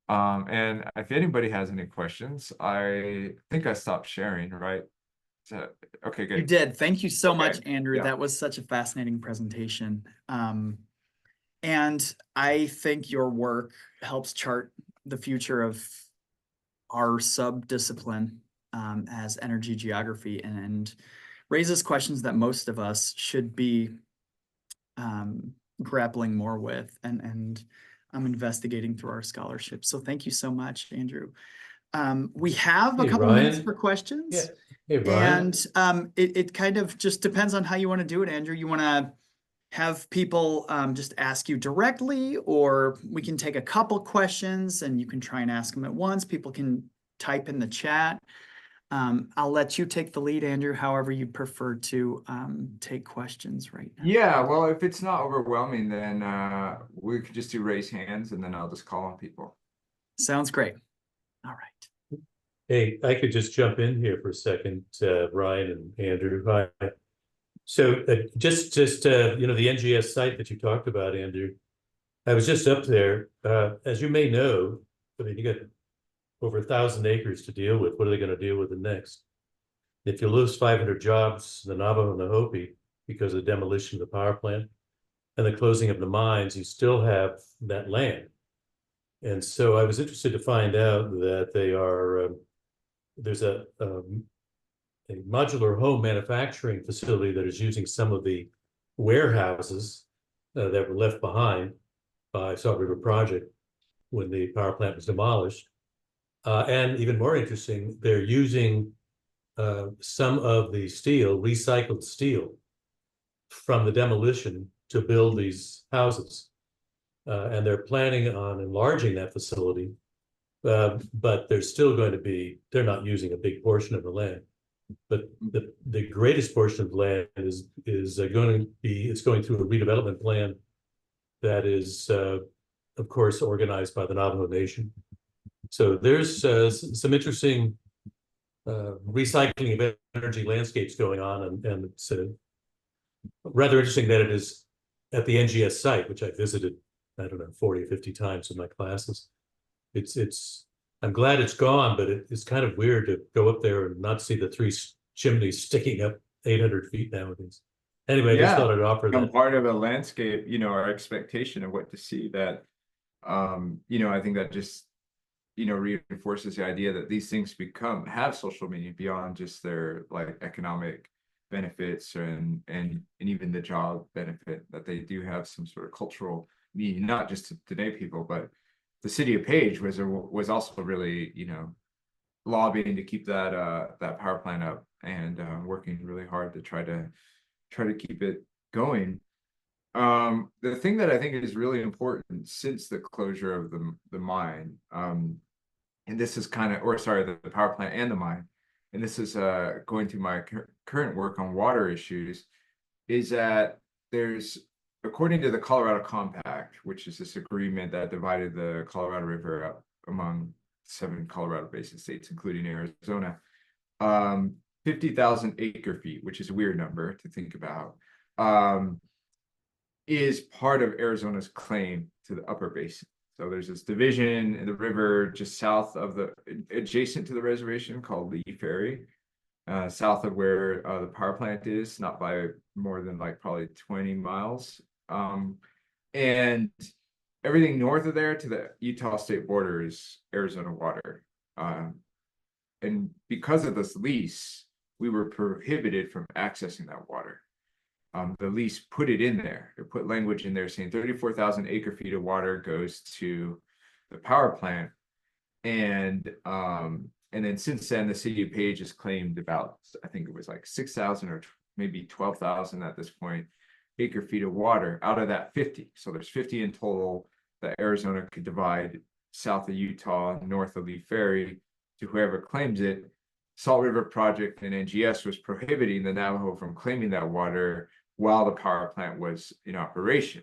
And if anybody has any questions, I think I stopped sharing, right? So, okay, good. You did. Thank you so Okay. much, Andrew. Yeah. That was such a fascinating presentation. And I think your work helps chart the future of our sub-discipline as energy geography, and raises questions that most of us should be grappling more with and investigating through our scholarship. So thank you so much, Andrew. We have a Hey, couple minutes Ryan. for questions. Yeah. Hey, Ryan. And it kind of just depends on how you want to do it, Andrew. You want to have people just ask you directly, or we can take a couple questions and you can try and ask them at once. People can type in the chat. I'll let you take the lead, Andrew, however you prefer to take questions right now. Yeah, well, if it's not overwhelming, then we could just do raise hands and then I'll just call on people. Sounds great. All right. Hey, I could just jump in here for a second, Ryan and Andrew. Hi. So just you know, the NGS site that you talked about, Andrew, I was just up there. As you may know, I mean, you got over 1,000 acres to deal with. What are they going to deal with the next? If you lose 500 jobs, the Navajo and the Hopi, because of the demolition of the power plant and the closing of the mines, you still have that land. And so I was interested to find out that they are, there's a modular home manufacturing facility that is using some of the warehouses that were left behind by Salt River Project when the power plant was demolished. And even more interesting, they're using some of the steel, recycled steel from the demolition to build these houses. And they're planning on enlarging that facility, but there's still going to be, they're not using a big portion of the land. But the greatest portion of land is going to be, it's going through a redevelopment plan that is, of course, organized by the Navajo Nation. So there's some interesting recycling of energy landscapes going on, and it's rather interesting that it is at the NGS site, which I visited, I don't know, 40 or 50 times in my classes. I'm glad it's gone, but it's kind of weird to go up there and not see the three chimneys sticking up 800 feet nowadays. Anyway, I just thought I'd offer become that. part of a landscape, you know, our expectation of what to see that, you know, I think that just, you know, reinforces the idea that these things have social meaning beyond just their like economic benefits and even the job benefit, that they do have some sort of cultural meaning, not just to today people, but the city of Page was also really, you know, lobbying to keep that that power plant up and working really hard to try to keep it going. The thing that I think is really important since the closure of the mine, and this is kind of, or sorry, the power plant and the mine, and this is going through my current work on water issues, is that there's, according to the Colorado Compact, which is this agreement that divided the Colorado River up among 7 Colorado basin states, including Arizona, 50,000 acre feet, which is a weird number to think about, is part of Arizona's claim to the upper basin. So there's this division in the river just south of adjacent to the reservation called Lee Ferry, south of where the power plant is, not by more than like probably 20 miles. And everything north of there to the Utah state border is Arizona water. And because of this lease, we were prohibited from accessing that water. The lease put it in there. It put language in there saying 34,000 acre feet of water goes to the power plant. And then since then, the city of Page has claimed about, I think it was like 6,000 or maybe 12,000 at this point, acre feet of water out of that 50. So there's 50 in total that Arizona could divide south of Utah, north of Lee Ferry, to whoever claims it. Salt River Project and NGS was prohibiting the Navajo from claiming that water while the power plant was in operation.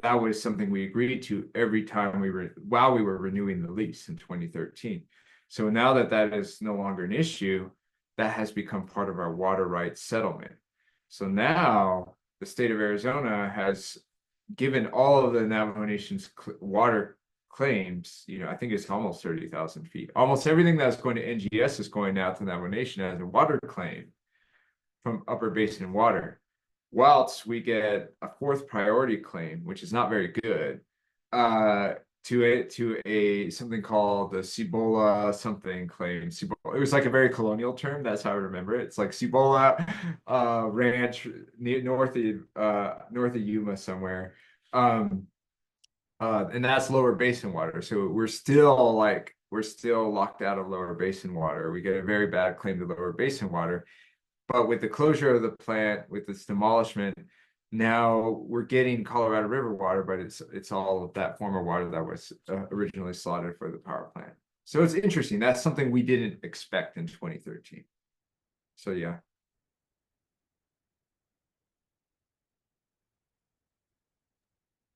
That was something we agreed to every time while we were renewing the lease in 2013. So now that that is no longer an issue, that has become part of our water rights settlement. So now the state of Arizona has given all of the Navajo Nation's water claims, you know, I think it's almost 30,000 feet. Almost everything that's going to NGS is going now to Navajo Nation as a water claim from upper basin water. Whilst we get a 4th priority claim, which is not very good, to a something called the Cibola something claim. Cibola, it was like a very colonial term. That's how I remember it. It's like Cibola Ranch north of Yuma somewhere, and that's lower basin water. So we're still locked out of lower basin water. We get a very bad claim to lower basin water. But with the closure of the plant, with this demolishment, now we're getting Colorado River water, but it's all of that former water that was originally slotted for the power plant. So it's interesting. That's something we didn't expect in 2013. So yeah.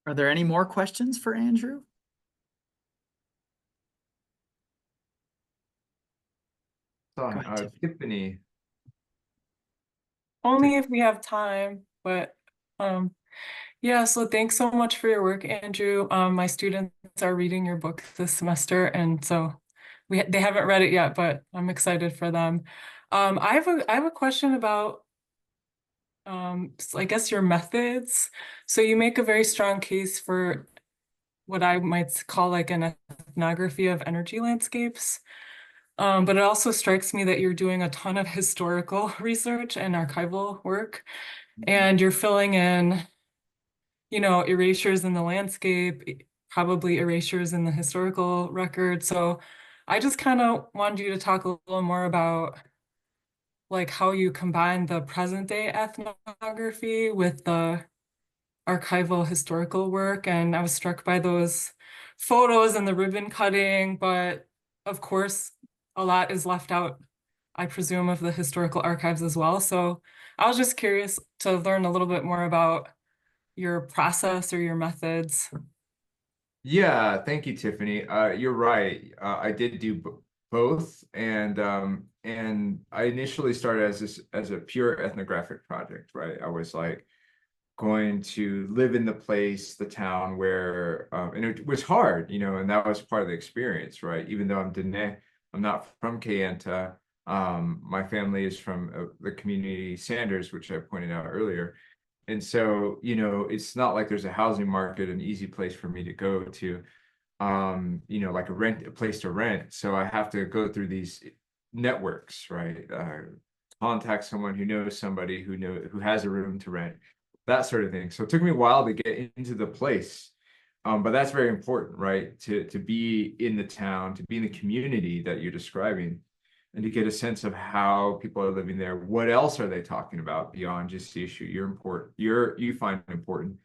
Are there any more questions for Andrew? So, Tiffany. Only if we have time, but yeah, so thanks so much for your work, Andrew. My students are reading your book this semester, and so they haven't read it yet, but I'm excited for them. I have a question about I guess your methods. So you make a very strong case for what I might call like an ethnography of energy landscapes. But it also strikes me that you're doing a ton of historical research and archival work, and you're filling in, erasures in the landscape, probably erasures in the historical record. So I just kind of wanted you to talk a little more about like how you combine the present day ethnography with the archival historical work. And I was struck by those photos and the ribbon cutting, but of course, a lot is left out, I presume, of the historical archives as well. So I was just curious to learn a little bit more about your process or your methods. Yeah, thank you, Tiffany. You're right. I did do both, and I initially started as a pure ethnographic project, right? I was like going to live in the place, the town where, and it was hard, and that was part of the experience, right? Even though I'm Dene, I'm not from Kayenta. My family is from the community Sanders, which I pointed out earlier. And so, it's not like there's a housing market, an easy place for me to go to, like a place to rent. So I have to go through these networks, right? Contact someone who knows somebody who has a room to rent, that sort of thing. So it took me a while to get into the place. But that's very important, right? To be in the town, to be in the community that you're describing, and to get a sense of how people are living there. What else are they talking about beyond just the issue you find important,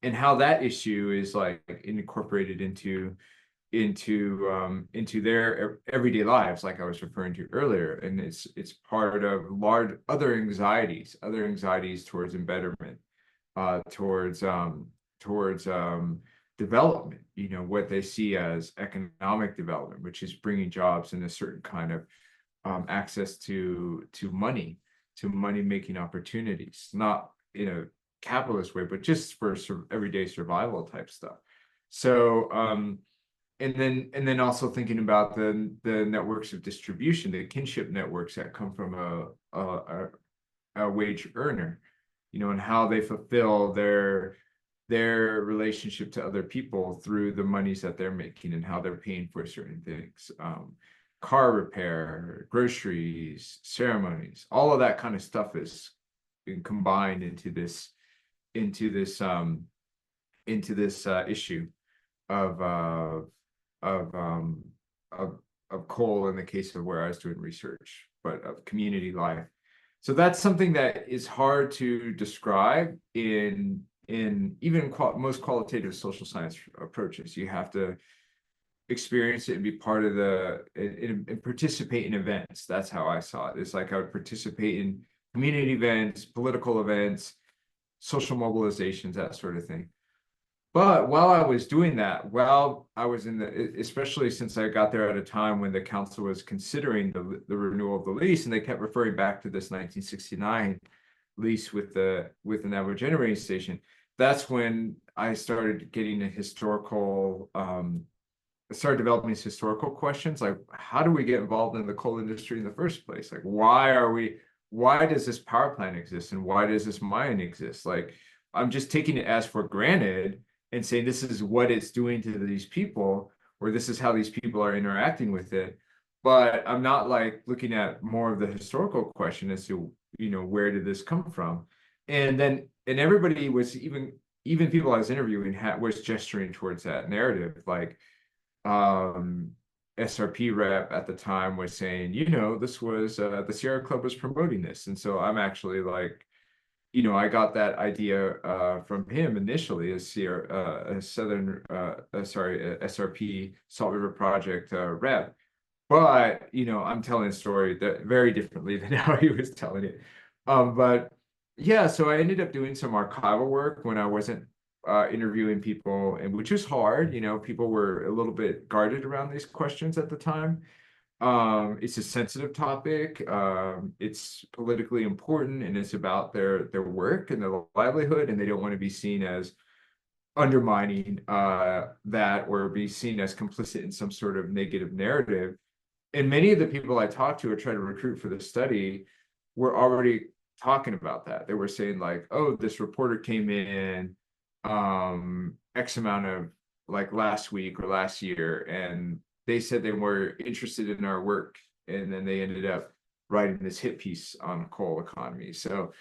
and how that issue is like incorporated into their everyday lives, like I was referring to earlier. And it's part of large other anxieties towards embetterment, towards development, what they see as economic development, which is bringing jobs and a certain kind of access to money making opportunities, not in a capitalist way, but just for everyday survival type stuff. So and then also thinking about the networks of distribution, the kinship networks that come from a wage earner, and how they fulfill their relationship to other people through the monies that they're making, and how they're paying for certain things. Car repair, groceries, ceremonies, all of that kind of stuff is combined into this issue of coal, in the case of where I was doing research, but of community life. So that's something that is hard to describe in even most qualitative social science approaches. You have to experience it and be part of and participate in events. That's how I saw it. It's like I would participate in community events, political events, social mobilizations, that sort of thing. But while I was doing that, while I was especially since I got there at a time when the council was considering the renewal of the lease, and they kept referring back to this 1969 lease with the Navajo generating station, that's when I started getting started developing these historical questions, like how do we get involved in the coal industry in the first place? Like why does this power plant exist, and why does this mine exist? Like, I'm just taking it as for granted and saying this is what it's doing to these people, or this is how these people are interacting with it. But I'm not like looking at more of the historical question as to, where did this come from? And everybody was, even people I was interviewing was gesturing towards that narrative. Like SRP rep at the time was saying, this was the Sierra Club was promoting this. And so I'm actually like, I got that idea from him initially as SRP Salt River Project rep. But I'm telling a story that very differently than how he was telling it. But yeah, so I ended up doing some archival work when I wasn't interviewing people, and which was hard. People were a little bit guarded around these questions at the time. It's a sensitive topic. It's politically important, and it's about their work and their livelihood, and they don't want to be seen as undermining that, or be seen as complicit in some sort of negative narrative. And many of the people I talked to or tried to recruit for the study were already talking about that. They were saying like, oh, this reporter came in X amount of like last week or last year, and they said they were interested in our work, and then they ended up writing this hit piece on coal economy. So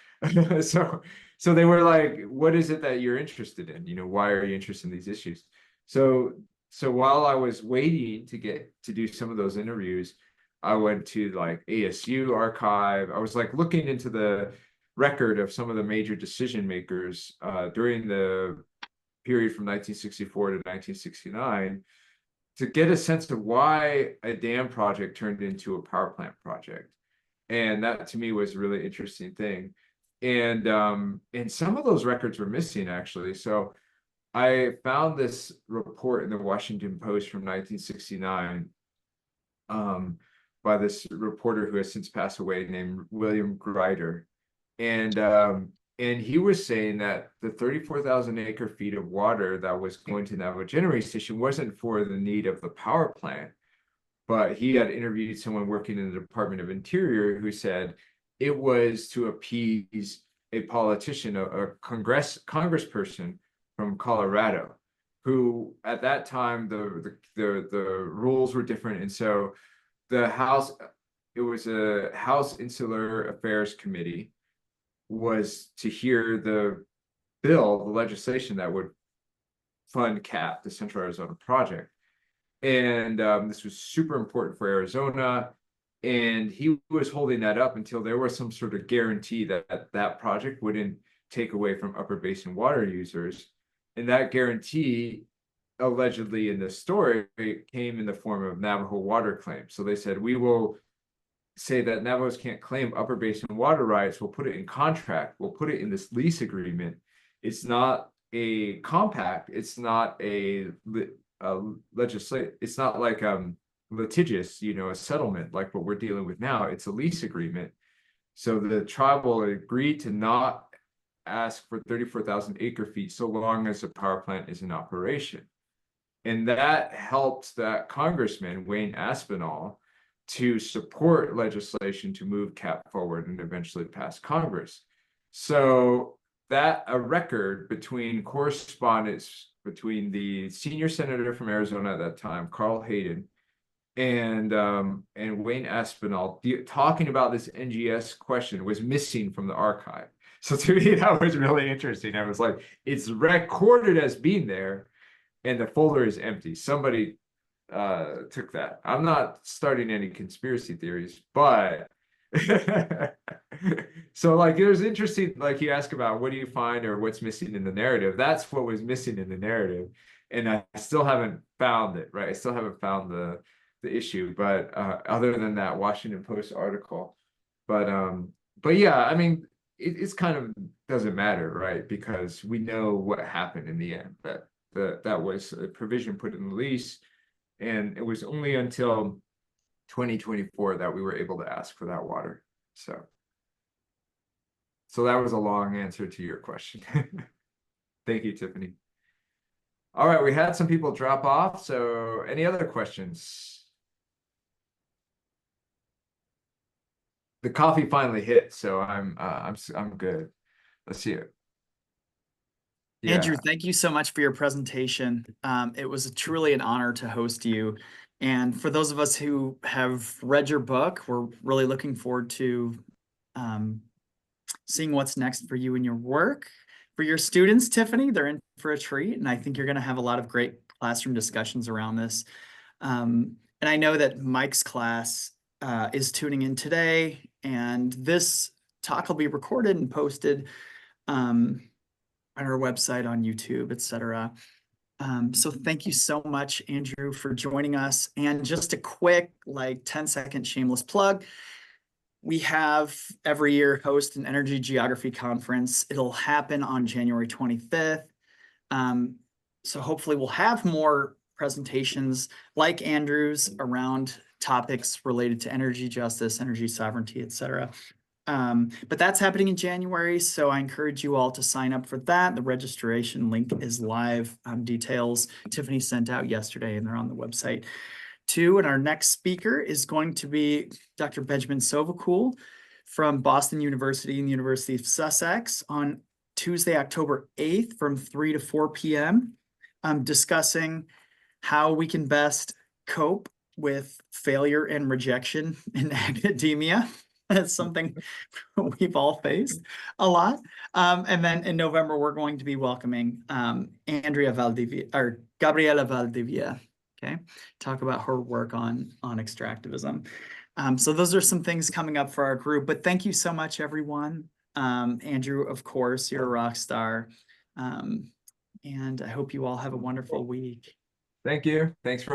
so they were like, what is it that you're interested in? You know, why are you interested in these issues? So while I was waiting to get to do some of those interviews, I went to like ASU archive. I was like looking into the record of some of the major decision makers during the period from 1964 to 1969 to get a sense of why a dam project turned into a power plant project. And that to me was a really interesting thing. And some of those records were missing actually. So I found this report in the Washington Post from 1969 by this reporter who has since passed away named William Grider. And he was saying that the 34,000 acre feet of water that was going to Navajo Generating Station wasn't for the need of the power plant, but he had interviewed someone working in the Department of Interior who said it was to appease a politician, a congressperson from Colorado, who at that time the rules were different, and so it was a House Insular Affairs Committee was to hear the legislation that would fund CAP, the Central Arizona Project. And this was super important for Arizona. And he was holding that up until there was some sort of guarantee that that project wouldn't take away from upper basin water users. And that guarantee, allegedly in this story, came in the form of Navajo water claims. So they said, we will say that Navajos can't claim upper basin water rights. We'll put it in contract. We'll put it in this lease agreement. It's not a compact. It's not a legislate. It's not like litigious, you know, a settlement like what we're dealing with now. It's a lease agreement. So the tribe will agree to not ask for 34,000 acre feet so long as the power plant is in operation. And that helped that congressman, Wayne Aspinall, to support legislation to move CAP forward and eventually pass Congress. So that a record between correspondence between the senior senator from Arizona at that time, Carl Hayden, and Wayne Aspinall talking about this NGS question was missing from the archive. So to me, that was really interesting. I was like, it's recorded as being there, and the folder is empty. Somebody took that. I'm not starting any conspiracy theories, but so like it was interesting, like you ask about what do you find or what's missing in the narrative. That's what was missing in the narrative, and I still haven't found it, right? I still haven't found the issue, but other than that Washington Post article. But yeah, I mean, it's kind of doesn't matter, right? Because we know what happened in the end, that was a provision put in the lease. And it was only until 2024 that we were able to ask for that water. So that was a long answer to your question. Thank you, Tiffany. All right, we had some people drop off. So any other questions? The coffee finally hit, so I'm good. Let's see it. Yeah. Andrew, thank you so much for your presentation. It was truly an honor to host you. And for those of us who have read your book, we're really looking forward to seeing what's next for you in your work. For your students, Tiffany, they're in for a treat, and I think you're going to have a lot of great classroom discussions around this. And I know that Mike's class is tuning in today, and this talk will be recorded and posted on our website, on YouTube, etc. So thank you so much, Andrew, for joining us. And just a quick, like 10-second shameless plug. We have every year host an energy geography conference. It'll happen on January 25th. So hopefully we'll have more presentations like Andrew's around topics related to energy justice, energy sovereignty, etc. But that's happening in January, so I encourage you all to sign up for that. The registration link is live. Details Tiffany sent out yesterday, and they're on the website too. And our next speaker is going to be Dr. Benjamin Sovacool from Boston University and the University of Sussex on Tuesday, October 8th from 3 to 4 p.m. Discussing how we can best cope with failure and rejection in academia. That's something we've all faced a lot. And then in November, we're going to be welcoming Gabriela Valdivia, okay? Talk about her work on extractivism. So those are some things coming up for our group, but thank you so much, everyone. Andrew, of course, you're a rock star. And I hope you all have a wonderful week. Thank you. Thanks for